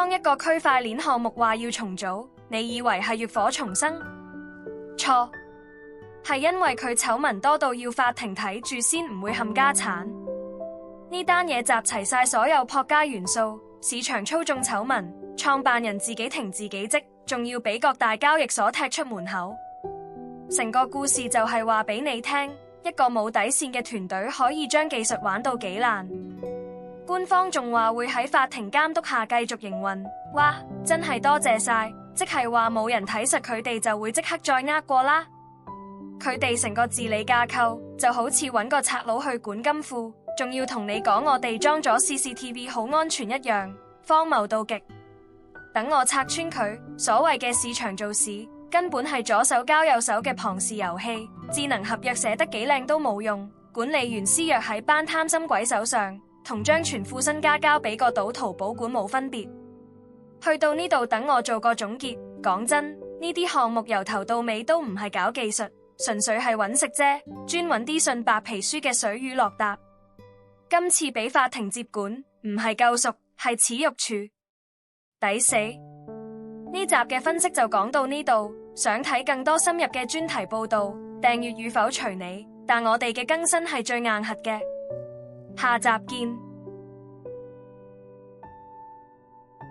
當一個區塊鏈項目話要重組，你以為係浴火重生？錯，係因為佢醜聞多到要法庭睇住先唔會冚家產。呢單嘢集齊晒所有撲街元素，市場操縱醜聞，創辦人自己停自己職，仲要俾各大交易所踢出門口。成個故事就係話俾你聽，一個冇底線嘅團隊可以將技術玩到幾爛。官方仲話會喺法庭監督下繼續營運，哇，真係多謝晒，即係話冇人睇實佢哋就會即刻再呃過啦。佢哋成個治理架構就好似揾個賊佬去管金庫，仲要同你講我哋裝咗 CCTV 好安全一樣，荒謬到極。等我拆穿佢，所謂嘅市場做市根本係左手交右手嘅龐氏遊戲，智能合約寫得幾靚都冇用，管理員施藥喺班貪心鬼手上，同將全副身家交俾個賭徒保管冇分別。去到呢度，等我做個總結。講真，呢啲項目由頭到尾都唔係搞技術，純粹係揾食啫，專揾啲信白皮書嘅水魚落搭。今次俾法庭接管，唔係救贖，係恥辱處，抵死。呢集嘅分析就講到呢度，想睇更多深入嘅專題報道，訂閱與否隨你，但我哋嘅更新係最硬核嘅。下集見。